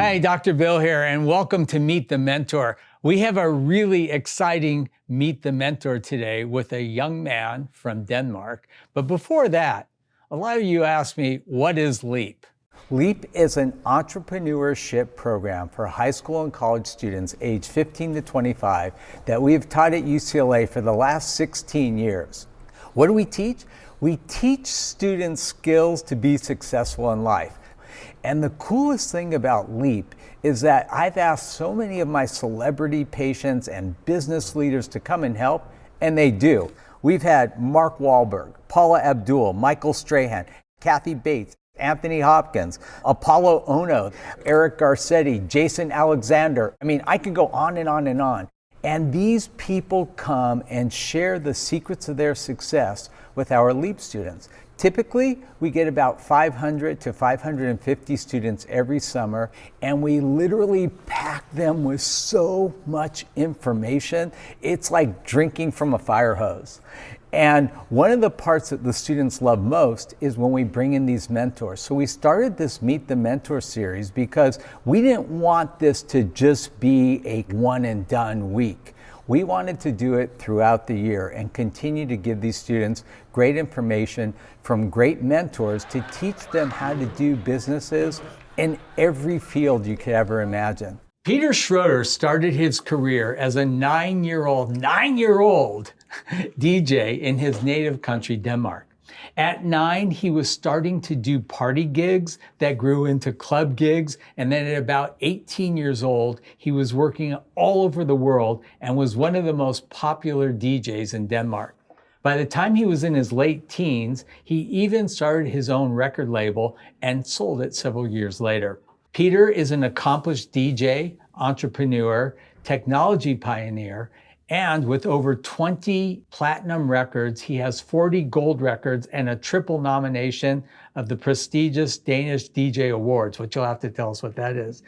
Hi, Dr. Bill here, and welcome to Meet the Mentor. We have a really exciting Meet the Mentor today with a young man from Denmark. But before that, a lot of you asked me, what is LEAP? LEAP is an entrepreneurship program for high school and college students aged 15 to 25 that we have taught at UCLA for the last 16 years. What do we teach? We teach students skills to be successful in life. And the coolest thing about LEAP is that I've asked so many of my celebrity patients and business leaders to come and help, and they do. We've had Mark Wahlberg, Paula Abdul, Michael Strahan, Kathy Bates, Anthony Hopkins, Apollo Ono, Eric Garcetti, Jason Alexander. I mean, I could go on and on and on. And these people come and share the secrets of their success with our LEAP students. Typically, we get about 500 to 550 students every summer, and we literally pack them with so much information. It's like drinking from a fire hose. And one of the parts that the students love most is when we bring in these mentors. So we started this Meet the Mentor series because we didn't want this to just be a one and done week. We wanted to do it throughout the year and continue to give these students great information from great mentors to teach them how to do businesses in every field you could ever imagine. Peter Schroeder started his career as a nine-year-old DJ in his native country, Denmark. At 9, he was starting to do party gigs that grew into club gigs. And then at about 18 years old, he was working all over the world and was one of the most popular DJs in Denmark. By the time he was in his late teens, he even started his own record label and sold it several years later. Peter is an accomplished DJ, entrepreneur, technology pioneer, and with over 20 platinum records, he has 40 gold records and a triple nomination of the prestigious Danish DJ Awards, which you'll have to tell us what that is.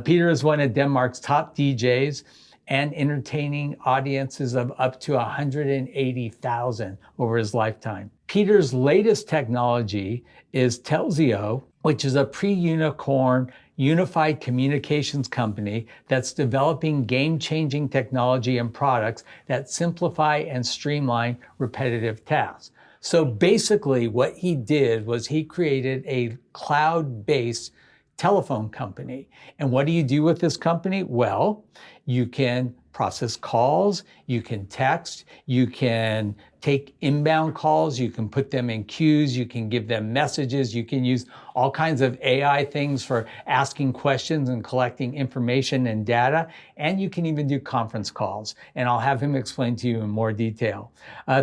Peter is one of Denmark's top DJs and entertaining audiences of up to 180,000 over his lifetime. Peter's latest technology is Telzio, which is a pre-unicorn unified communications company that's developing game-changing technology and products that simplify and streamline repetitive tasks. So basically what he did was he created a cloud-based telephone company. And what do you do with this company? Well, you can process calls, you can text, you can take inbound calls, you can put them in queues, you can give them messages, you can use all kinds of AI things for asking questions and collecting information and data, and you can even do conference calls. And I'll have him explain to you in more detail.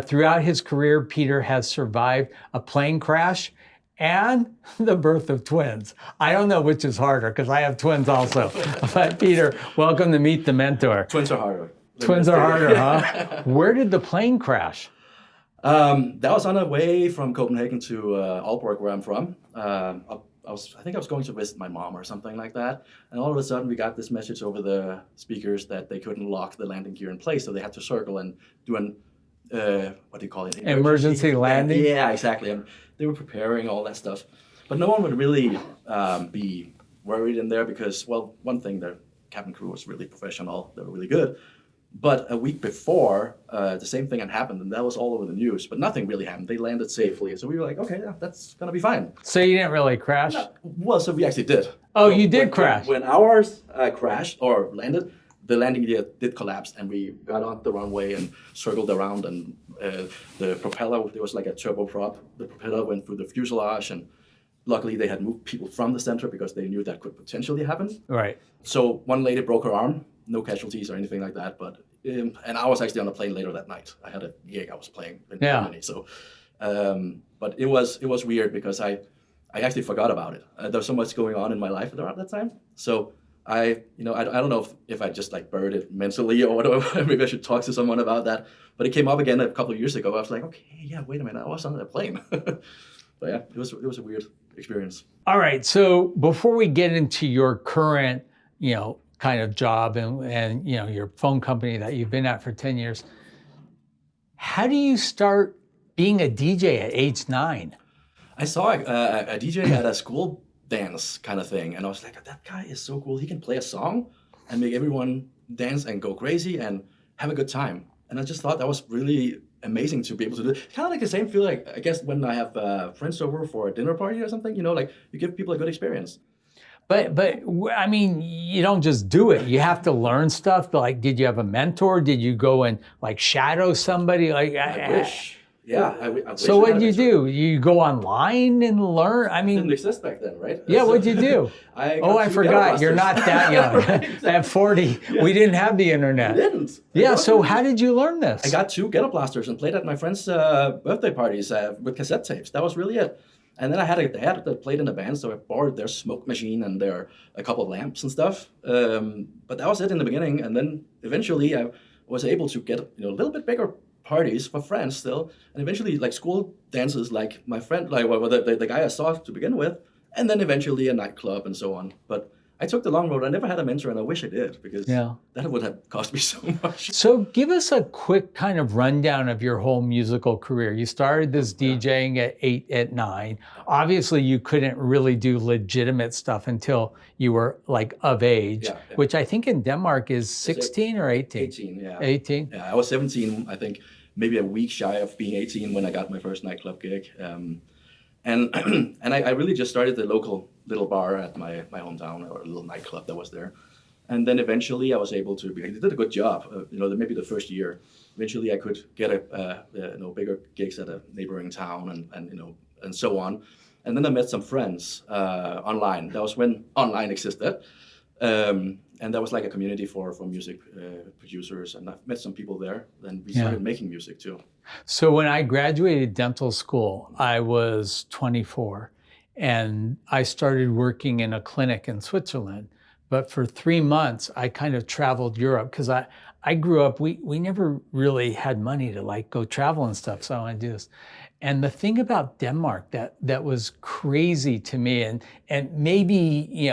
Throughout his career, Peter has survived a plane crash and the birth of twins. I don't know which is harder because I have twins also. But Peter, welcome to Meet the Mentor. Twins are harder. Twins are harder, huh? Where did the plane crash? That was on the way from Copenhagen to Aalborg, where I'm from. I think I was going to visit my mom or something like that. And all of a sudden we got this message over the speakers that they couldn't lock the landing gear in place. So they had to circle and do an, what do you call it? Emergency landing? Yeah, exactly. And they were preparing all that stuff. But no one would really be worried in there because, well, one thing, the cabin crew was really professional. They were really good. But a week before, the same thing had happened, and that was all over the news. But nothing really happened. They landed safely. So we were like, okay, yeah, that's going to be fine. So you didn't really crash? No, well, so we actually did. Oh, so you did crash? When ours crashed or landed, the landing gear did collapse, and we got on the runway and circled around, and the propeller, there was like a turboprop. The propeller went through the fuselage, and luckily they had moved people from the center because they knew that could potentially happen. Right. So one lady broke her arm, no casualties or anything like that, but and I was actually on a plane later that night. I had a gig I was playing in Germany, so but it was weird because I actually forgot about it. There was so much going on in my life around that time, so I don't know if I just like buried it mentally or whatever. Maybe I should talk to someone about that. But it came up again a couple of years ago. I was like, okay, yeah, wait a minute, I was on that plane. But yeah, it was a weird experience. All right. So before we get into your current, kind of job and your phone company that you've been at for 10 years, how do you start being a DJ at age 9? I saw a DJ at a school dance kind of thing. And I was like, that guy is so cool. He can play a song and make everyone dance and go crazy and have a good time. And I just thought that was really amazing to be able to do. Kind of like the same feel like, I guess, when I have friends over for a dinner party or something, like you give people a good experience. But I mean, you don't just do it. You have to learn stuff. Like, did you have a mentor? Did you go and like shadow somebody? Like, I wish. Yeah, I wish. So what did you do? You go online and learn? I mean, didn't exist back then, right? Yeah, what'd you do? I forgot. You're not that young. Exactly. At 40, we didn't have the internet. We didn't. Yeah, so how did you learn this? I got 2 ghetto blasters and played at my friends' birthday parties with cassette tapes. That was really it. And then I had a dad that played in the band, so I borrowed their smoke machine and a couple of lamps and stuff. But that was it in the beginning. And then eventually I was able to get a little bit bigger parties for friends still, and eventually like school dances, like my friend, like the guy I saw to begin with, and then eventually a nightclub and so on. But I took the long road. I never had a mentor, and I wish I did, because that would have cost me so much. So give us a quick kind of rundown of your whole musical career. You started this DJing at 8, at 9. Obviously, you couldn't really do legitimate stuff until you were like of age, which I think in Denmark is 16 or 18? 18, yeah. 18? Yeah, I was 17, I think, maybe a week shy of being 18 when I got my first nightclub gig. And I really just started the local little bar at my hometown, or a little nightclub that was there. And then eventually I was able to, I did a good job, maybe the first year. Eventually I could get bigger gigs at a neighboring town and so on. And then I met some friends online. That was when online existed. And that was like a community for music producers, and I met some people there. Then we started making music too. So when I graduated dental school, I was 24, and I started working in a clinic in Switzerland. But for 3 months, I kind of traveled Europe, because I grew up, we never really had money to like go travel and stuff, so I wanted to do this. And the thing about Denmark that was crazy to me, and maybe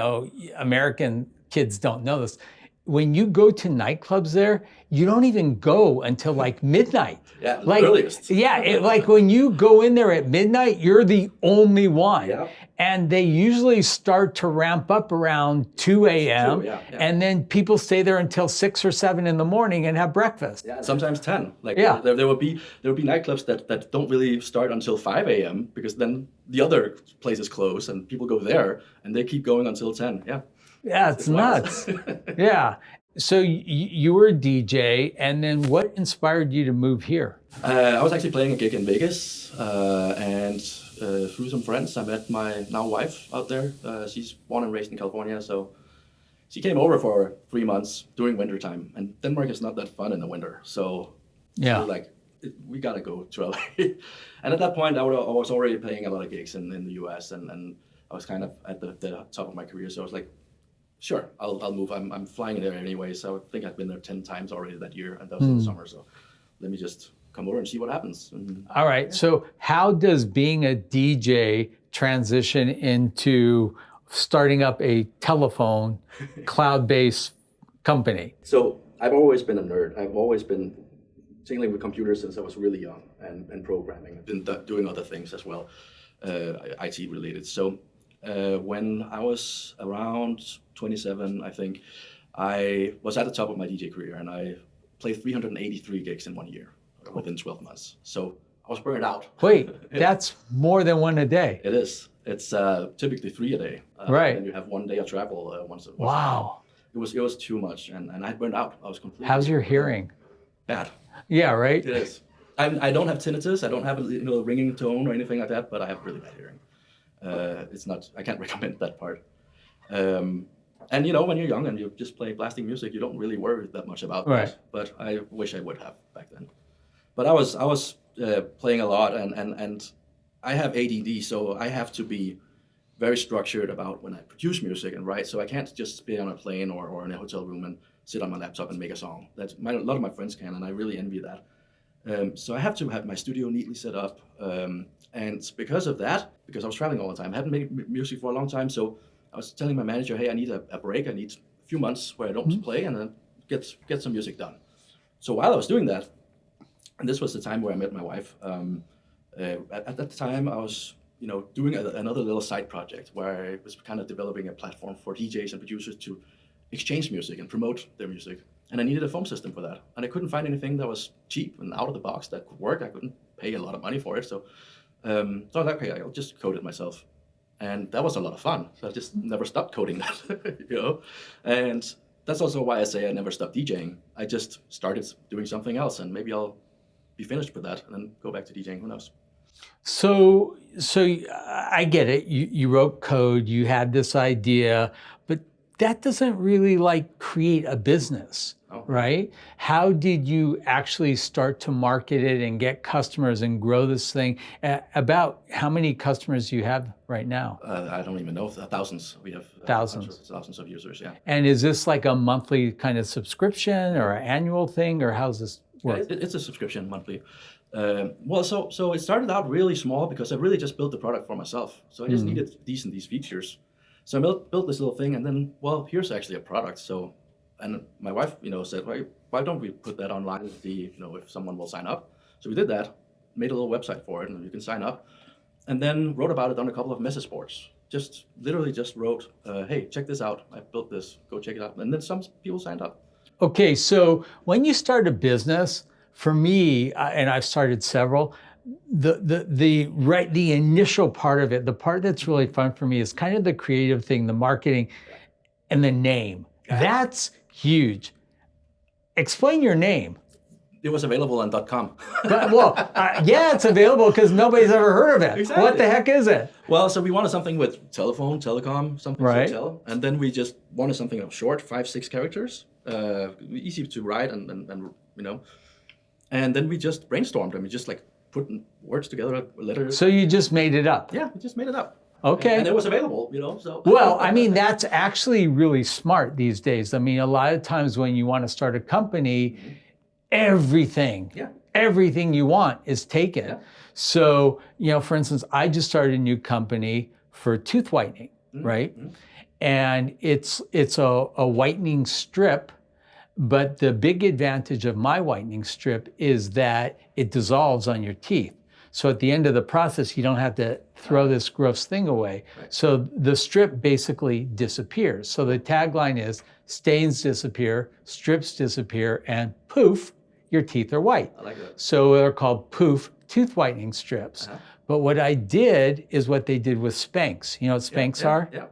American kids don't know this, when you go to nightclubs there, you don't even go until like midnight. Yeah, like earliest. Yeah, like when you go in there at midnight, you're the only one. Yeah. And they usually start to ramp up around 2 a.m. And then people stay there until 6 or 7 in the morning and have breakfast. Yeah, sometimes 10. There will be nightclubs that don't really start until 5 a.m. because then the other places close and people go there and they keep going until 10. Yeah. Yeah, it's nuts. Yeah. So you were a DJ, and then what inspired you to move here? I was actually playing a gig in Vegas, and through some friends, I met my now wife out there. She's born and raised in California, so she came over for 3 months during winter time. And Denmark is not that fun in the winter, so we're like, we gotta go to LA. And at that point, I was already playing a lot of gigs in the US, and I was kind of at the top of my career, so I was like, sure, I'll move. I'm flying there anyway, so I think I've been there 10 times already that year, and that was in the summer. So let me just come over and see what happens. All right. So how does being a DJ transition into starting up a telephone cloud-based company? So I've always been a nerd. I've always been tingling with computers since I was really young, and programming. I've been doing other things as well, IT related. So when I was around 27, I think, I was at the top of my DJ career, and I played 383 gigs in 1 year within 12 months. So I was burned out. Wait, that's more than one a day. It is. It's typically 3 a day. Right. And you have 1 day of travel once. Wow. It was too much, and I burned out. I was completely. How's your hearing? Bad. Yeah, right? It is. I don't have tinnitus. I don't have a ringing tone or anything like that, but I have really bad hearing. It's not. I can't recommend that part. And when you're young and you just play blasting music, you don't really worry that much about that. But I wish I would have back then. But I was playing a lot, and I have ADD, so I have to be very structured about when I produce music and write. So I can't just be on a plane or in a hotel room and sit on my laptop and make a song. A lot of my friends can, and I really envy that. So I have to have my studio neatly set up. And because of that, because I was traveling all the time, I hadn't made music for a long time, so I was telling my manager, hey, I need a break. I need a few months where I don't play, and then get some music done. So while I was doing that, and this was the time where I met my wife, at that time I was doing another little side project where I was kind of developing a platform for DJs and producers to exchange music and promote their music. And I needed a phone system for that. And I couldn't find anything that was cheap and out of the box that could work. I couldn't pay a lot of money for it. So I was like, okay, I'll just code it myself. And that was a lot of fun. So I just never stopped coding that, And that's also why I say I never stopped DJing. I just started doing something else, and maybe I'll be finished with that and then go back to DJing. Who knows? So I get it. You wrote code, you had this idea, but that doesn't really create a business, right? How did you actually start to market it and get customers and grow this thing? About how many customers do you have right now? I don't even know. Thousands. We have thousands of users. Yeah. And is this like a monthly kind of subscription or an annual thing, or how's this work? It's a subscription monthly. So it started out really small because I really just built the product for myself. So I just needed these features. So I built this little thing, and then, here's actually a product. So, and my wife, said, why don't we put that online and see, if someone will sign up? So we did that, made a little website for it, and you can sign up, and then wrote about it on a couple of message boards. Literally just wrote, hey, check this out. I built this. Go check it out. And then some people signed up. Okay, so when you start a business, for me, and I've started several, the initial part of it, the part that's really fun for me is kind of the creative thing, the marketing, and the name. That's huge. Explain your name. It was available on .com. Yeah, it's available because nobody's ever heard of it. Exactly. What the heck is it? Well, so we wanted something with telephone, telecom, something right. to tell, and then we just wanted something short, 5-6 characters, easy to write, and then we just brainstormed and we just put words together, letters. So you just made it up? Yeah, we just made it up. Okay. And it was available, so. Well, that's actually really smart these days. A lot of times when you want to start a company, everything you want is taken. Yeah. So, for instance, I just started a new company for tooth whitening, right? Mm-hmm. And it's a whitening strip. But the big advantage of my whitening strip is that it dissolves on your teeth. So at the end of the process, you don't have to throw this gross thing away. Right. So the strip basically disappears. So the tagline is, stains disappear, strips disappear, and poof, your teeth are white. I like that. So they're called poof tooth whitening strips. Uh-huh. But what I did is what they did with Spanx. You know what Spanx are? Yeah.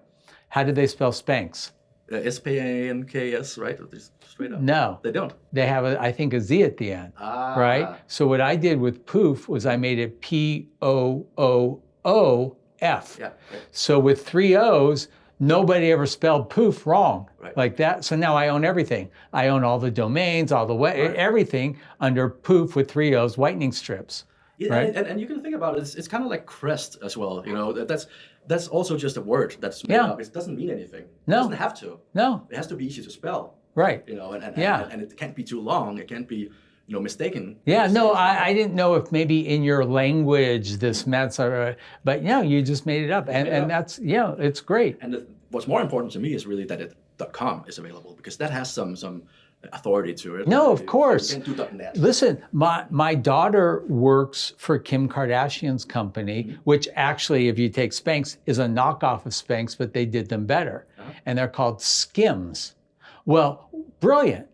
How do they spell Spanx? S-P-A-N-K-S, right? Straight up. No. They don't. They have, I think, a Z at the end, right? So what I did with poof was I made it P-O-O-O-F. Yeah. Right. So with 3 O's, nobody ever spelled poof wrong like that. So now I own everything. I own all the domains, all the everything under poof with 3 O's whitening strips. Yeah, right? and you can think about it, it's kind of like crest as well. That's also just a word that's made up. It doesn't mean anything. No. It doesn't have to. No. It has to be easy to spell. Right. And it can't be too long. It can't be, mistaken. Yeah, no, I didn't know if maybe in your language this meant, but you just made it up. And that's, it's great. And what's more important to me is really that .com is available, because that has some authority to it. No, of course. You can't do .net. Listen, my daughter works for Kim Kardashian's company, which actually, if you take Spanx, is a knockoff of Spanx, but they did them better. Uh-huh. And they're called Skims. Well, brilliant.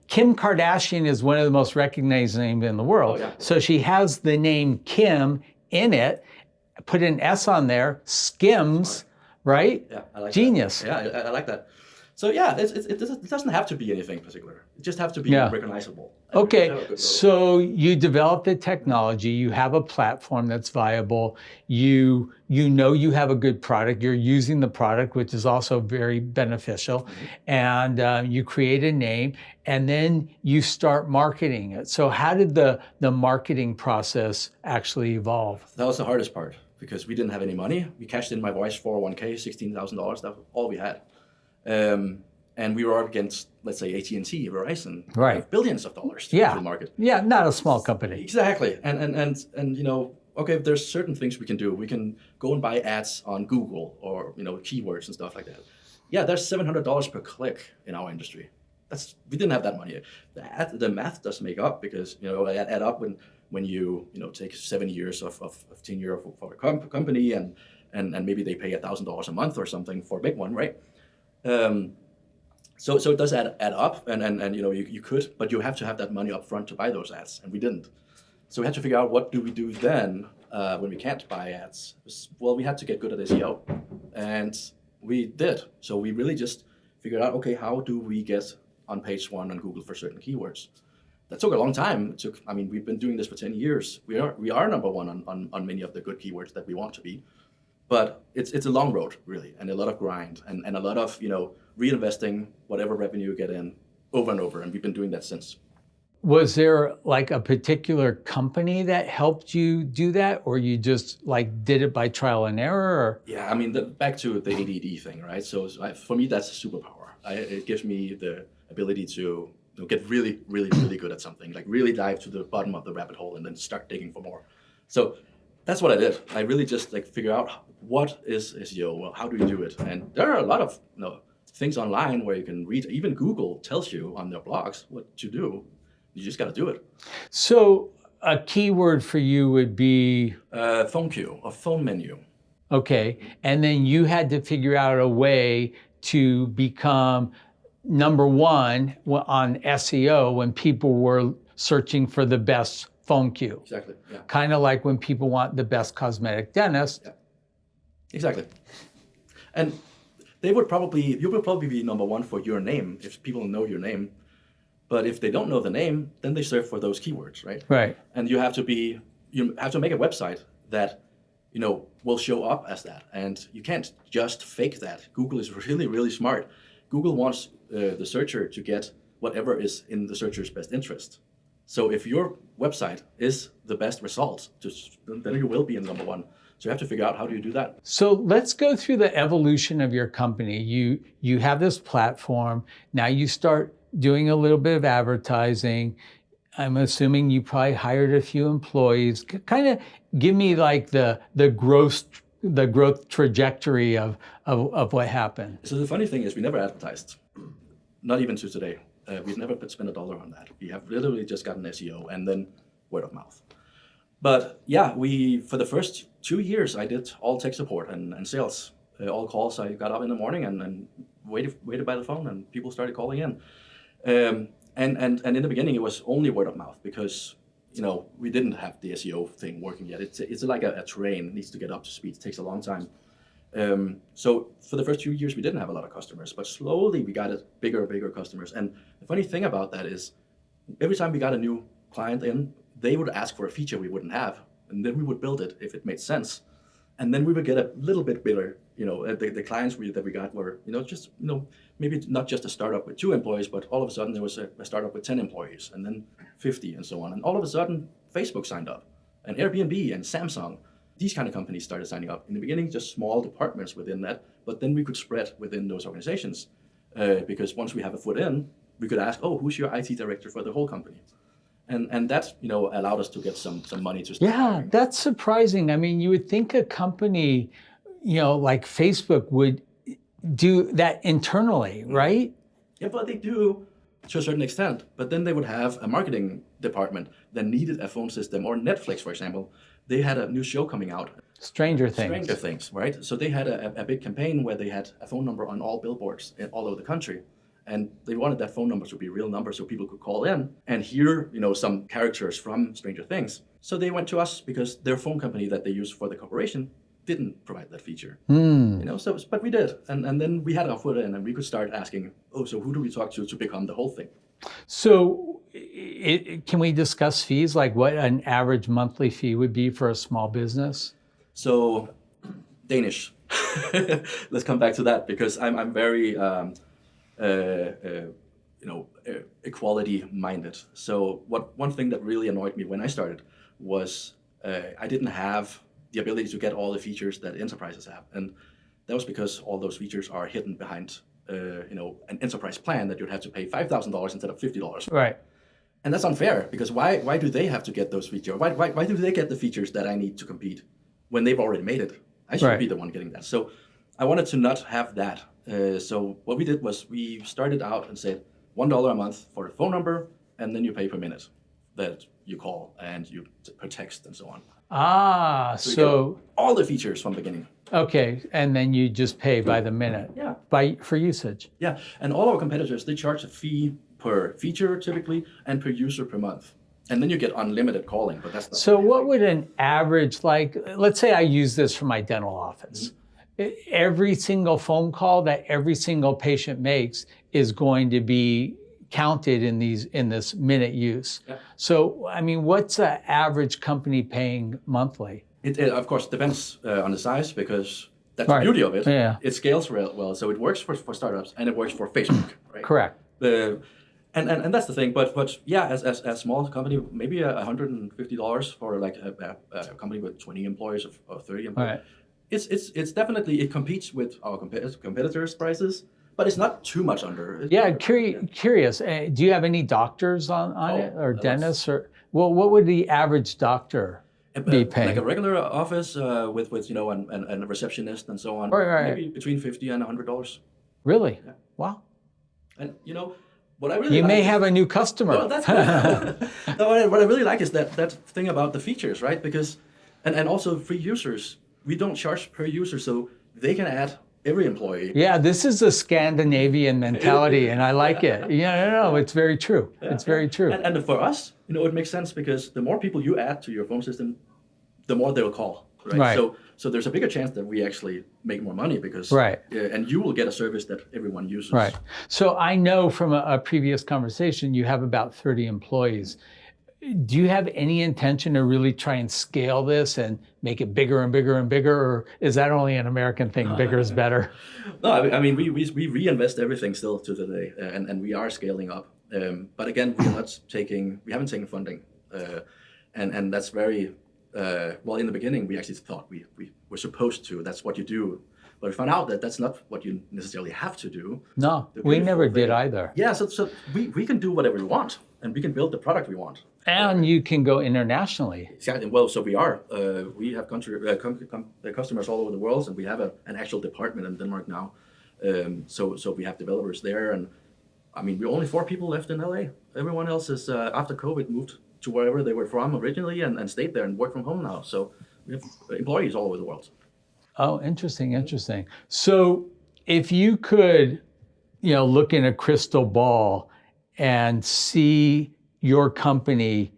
Kim Kardashian is one of the most recognized names in the world. Oh, yeah. So she has the name Kim in it, put an S on there, Skims, right? Yeah, I like Genius. That. Yeah, I like that. So it doesn't have to be anything particular. It just have to be recognizable. Okay, so you develop the technology, you have a platform that's viable, you have a good product, you're using the product, which is also very beneficial, and you create a name, and then you start marketing it. So how did the marketing process actually evolve? That was the hardest part, because we didn't have any money. We cashed in my wife's 401k, $16,000, that's all we had. And we were up against, let's say, AT&T, Verizon, billions of dollars to the market. Yeah, not a small company. Exactly. And okay, there's certain things we can do. We can go and buy ads on Google or, keywords and stuff like that. Yeah, there's $700 per click in our industry. We didn't have that money. The math does make up, because, I add up when when you take 7 years of tenure for a company, and maybe they pay $1,000 a month or something for a big one, right? So it does add up, and you could, but you have to have that money up front to buy those ads, and we didn't. So we had to figure out, what do we do then when we can't buy ads? Well, we had to get good at SEO, and we did. So we really just figured out, okay, how do we get on page 1 on Google for certain keywords? That took a long time. We've been doing this for 10 years. We are number 1 on many of the good keywords that we want to be. But it's a long road, really, and a lot of grind, and a lot of reinvesting whatever revenue you get in over and over, and we've been doing that since. Was there like a particular company that helped you do that, or you just like did it by trial and error? Or? Yeah, back to the ADD thing, right? So for me, that's a superpower. It gives me the ability to get really, really, really good at something, like really dive to the bottom of the rabbit hole and then start digging for more. So that's what I did. I really just figure out, what is SEO? Well, how do you do it? And there are a lot of things online where you can read. Even Google tells you on their blogs what to do. You just got to do it. So a keyword for you would be? Phone queue or phone menu. Okay. And then you had to figure out a way to become number 1 on SEO when people were searching for the best phone queue. Exactly. Yeah. Kind of like when people want the best cosmetic dentist. Yeah. Exactly. And you would probably be number 1 for your name if people know your name. But if they don't know the name, then they search for those keywords, right? Right. And you have to make a website that will show up as that, and you can't just fake that. Google is really, really smart. Google wants the searcher to get whatever is in the searcher's best interest. So if your website is the best result, then you will be in number 1. So you have to figure out, how do you do that? So let's go through the evolution of your company. You have this platform. Now you start doing a little bit of advertising. I'm assuming you probably hired a few employees. Kind of give me like the growth trajectory of what happened. So the funny thing is, we never advertised, not even to today. We've never spent $1 on that. We have literally just gotten SEO and then word of mouth. But yeah, for the first 2 years, I did all tech support and sales. All calls, I got up in the morning and waited by the phone, and people started calling in. And in the beginning, it was only word of mouth, because we didn't have the SEO thing working yet. It's like a train. It needs to get up to speed. It takes a long time. So for the first 2 years, we didn't have a lot of customers, but slowly we got bigger and bigger customers. And the funny thing about that is, every time we got a new client in, they would ask for a feature we wouldn't have, and then we would build it if it made sense. And then we would get a little bit bigger. The clients that we got were, maybe not just a startup with 2 employees, but all of a sudden there was a startup with 10 employees, and then 50 and so on. And all of a sudden, Facebook signed up, and Airbnb and Samsung. These kind of companies started signing up. In the beginning, just small departments within that, but then we could spread within those organizations, because once we have a foot in, we could ask, oh, who's your IT director for the whole company? And that allowed us to get some money to start hiring. That's surprising. I mean, you would think a company, like Facebook would do that internally, right? Yeah, but they do to a certain extent. But then they would have a marketing department that needed a phone system. Or Netflix, for example, they had a new show coming out. Stranger Things, right? So they had a big campaign where they had a phone number on all billboards all over the country. And they wanted that phone number to be a real number so people could call in and hear, some characters from Stranger Things. So they went to us because their phone company that they used for the corporation didn't provide that feature. But we did. And then we had our foot in, and we could start asking, so who do we talk to become the whole thing? So can we discuss fees, like what an average monthly fee would be for a small business? So Danish. Let's come back to that, because I'm very equality minded. So one thing that really annoyed me when I started was I didn't have the ability to get all the features that enterprises have, and that was because all those features are hidden behind an enterprise plan that you'd have to pay $5,000 instead of $50. Right. And that's unfair, because why do they have to get those features? Why do they get the features that I need to compete when they've already made it? I should be the one getting that. So I wanted to not have that. So what we did was we started out and said $1 a month for a phone number, and then you pay per minute that you call and you per text and so on. So you get all the features from the beginning. Okay, and then you just pay by the minute. Yeah. For usage. Yeah, and all our competitors, they charge a fee per feature typically and per user per month. And then you get unlimited calling, but that's not. So what would an average, like, let's say I use this for my dental office. Every single phone call that every single patient makes is going to be counted in this minute use. Yeah. So, I mean, what's the average company paying monthly? It of course depends on the size, because that's the beauty of it. Yeah. It scales well, so it works for startups and it works for Facebook, right? Correct. And that's the thing. But yeah, as a small company, maybe $150 for like a company with 20 employees or 30 employees. Right. It's definitely, it competes with our competitors' prices, but it's not too much under. Yeah, curious. Do you have any doctors on it, or dentists, or what would the average doctor be paying? Like a regular office with and a receptionist and so on. Right. Maybe between $50 and $100. Really? Yeah. Wow. And what I really You like may is, have a new customer. Oh, that's good. No, what I really like is that thing about the features, right? Because and also free users. We don't charge per user, so they can add every employee. Yeah, this is a Scandinavian mentality, and I like it. Yeah, no, it's very true. It's very true. And for us, it makes sense, because the more people you add to your phone system, the more they'll call, right? Right. So there's a bigger chance that we actually make more money, because Right. And you will get a service that everyone uses. Right. So I know from a previous conversation, you have about 30 employees. Do you have any intention to really try and scale this and make it bigger and bigger and bigger, or is that only an American thing? Bigger is better. No, I mean we reinvest everything still to today, and we are scaling up. But again, we haven't taken funding, and that's very well. In the beginning, we actually thought we were supposed to. That's what you do. But we found out that that's not what you necessarily have to do. No, we never did either. Yeah, so we can do whatever we want, and we can build the product we want. And you can go internationally. Exactly. Well, so we are. We have customers all over the world, and we have an actual department in Denmark now. So we have developers there, and I mean, we're only 4 people left in LA. Everyone else is after COVID moved to wherever they were from originally and stayed there and work from home now. So we have employees all over the world. Oh, interesting. So if you could, look in a crystal ball and see your company,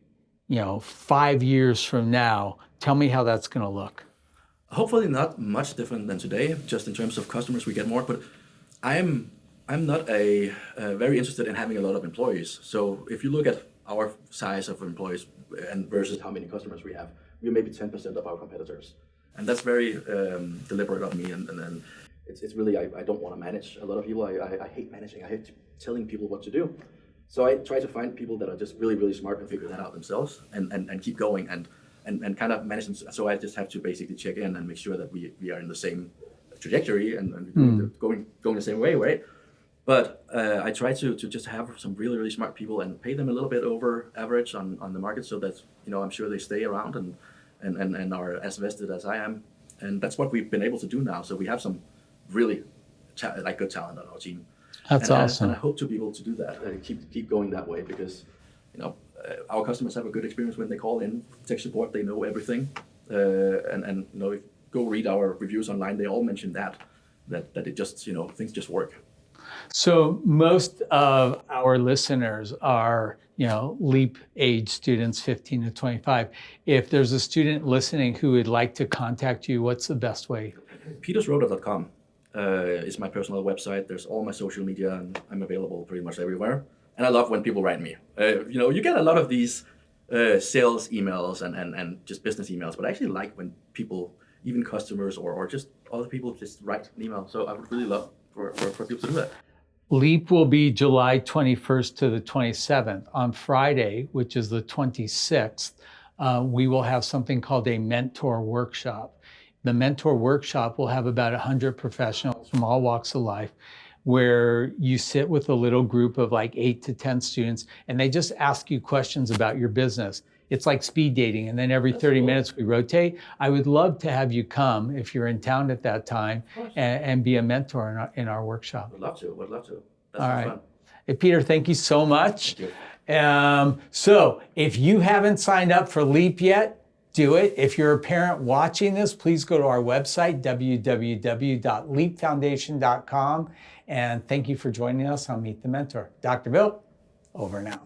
5 years from now, tell me how that's going to look. Hopefully not much different than today, just in terms of customers, we get more. But I'm not very interested in having a lot of employees. So if you look at our size of employees and versus how many customers we have, we're maybe 10% of our competitors. And that's very deliberate of me. And it's really, I don't want to manage a lot of people. I hate managing. I hate telling people what to do. So I try to find people that are just really, really smart and figure that out themselves and keep going and kind of manage them. So I just have to basically check in and make sure that we are in the same trajectory and going the same way, right? But I try to just have some really, really smart people and pay them a little bit over average on the market, so that I'm sure they stay around and are as vested as I am. And that's what we've been able to do now. So we have some really good talent on our team. That's awesome. And I hope to be able to do that and keep going that way, because our customers have a good experience when they call in tech support. They know everything, and if go read our reviews online, they all mention that it just things just work. So most of our listeners are LEAP age students, 15 to 25. If there's a student listening who would like to contact you, what's the best way? peterschroeder.com is my personal website. There's all my social media, and I'm available pretty much everywhere. And I love when people write me. You get a lot of these sales emails and just business emails, but I actually like when people, even customers or just other people, just write an email. So I would really love for people to do that. LEAP will be July 21st to the 27th. On Friday, which is the 26th, we will have something called a mentor workshop. The mentor workshop will have about 100 professionals from all walks of life, where you sit with a little group of like 8 to 10 students, and they just ask you questions about your business. It's like speed dating, and then every 30 minutes we rotate. I would love to have you come if you're in town at that time and be a mentor in our workshop. Would love to. That's all right. fun. Hey, Peter, thank you so much. Thank you. So if you haven't signed up for LEAP yet, do it. If you're a parent watching this, please go to our website, www.leapfoundation.com. And thank you for joining us on Meet the Mentor. Dr. Bill, over now.